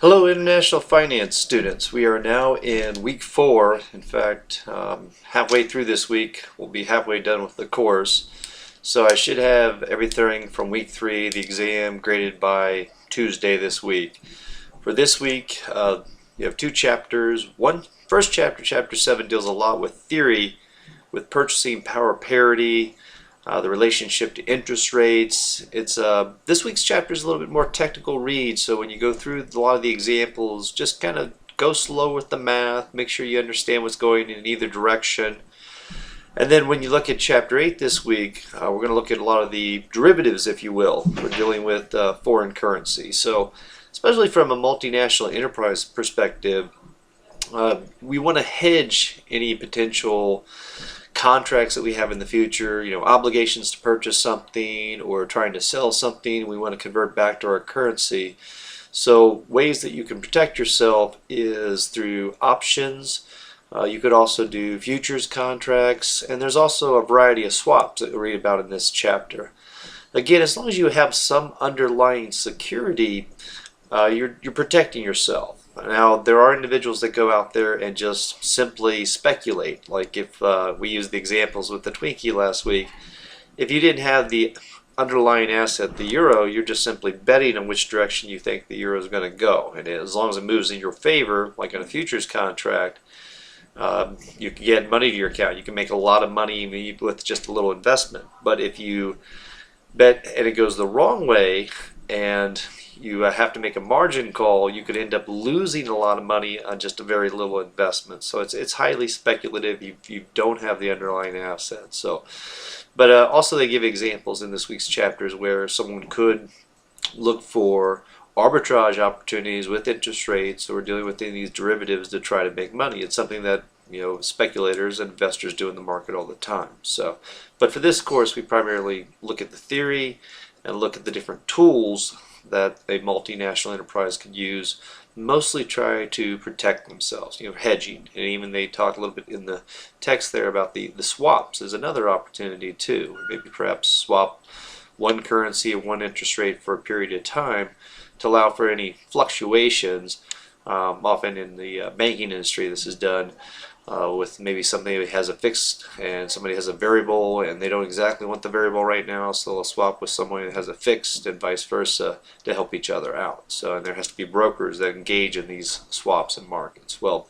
Hello, International Finance students. We are now in week 4. In fact, halfway through this week, we'll be halfway done with the course. So I should have everything from week 3, the exam, graded by Tuesday this week. For this week, you have 2 chapters. First chapter, chapter 7, deals a lot with theory, with purchasing power parity, the relationship to interest rates. This week's chapter is a little bit more technical read, so when you go through a lot of the examples, just kind of go slow with the math, make sure you understand what's going in either direction. And then when you look at chapter 8 this week, we're going to look at a lot of the derivatives, if you will. We're dealing with foreign currency. So especially from a multinational enterprise perspective, we want to hedge any potential contracts that we have in the future, obligations to purchase something or trying to sell something. We want to convert back to our currency. So ways that you can protect yourself is through options. You could also do futures contracts, and there's also a variety of swaps that we read about in this chapter. Again, as long as you have some underlying security, you're protecting yourself. Now, there are individuals that go out there and just simply speculate. Like if we used the examples with the Twinkie last week, if you didn't have the underlying asset, the euro, you're just simply betting on which direction you think the euro is going to go. And as long as it moves in your favor, like in a futures contract, you can get money to your account. You can make a lot of money with just a little investment. But if you bet and it goes the wrong way and you have to make a margin call, you could end up losing a lot of money on just a very little investment. So it's highly speculative. You don't have the underlying assets. But also they give examples in this week's chapters where someone could look for arbitrage opportunities with interest rates or dealing with any of these derivatives to try to make money. It's something that speculators and investors do in the market all the time. But for this course, we primarily look at the theory and look at the different tools that a multinational enterprise could use, mostly try to protect themselves, hedging. And even they talk a little bit in the text there about the swaps as another opportunity too. Maybe perhaps swap one currency and one interest rate for a period of time to allow for any fluctuations. Often in the banking industry this is done with maybe somebody that has a fixed and somebody has a variable and they don't exactly want the variable right now, so they'll swap with someone that has a fixed and vice versa to help each other out. And there has to be brokers that engage in these swaps and markets. Well,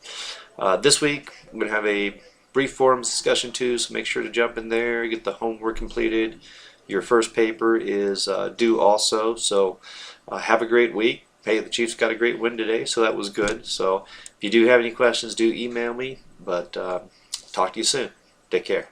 this week I'm going to have a brief forums discussion too, so make sure to jump in there, get the homework completed. Your first paper is due also, so have a great week. Hey, the Chiefs got a great win today, so that was good. So if you do have any questions, do email me, but talk to you soon. Take care.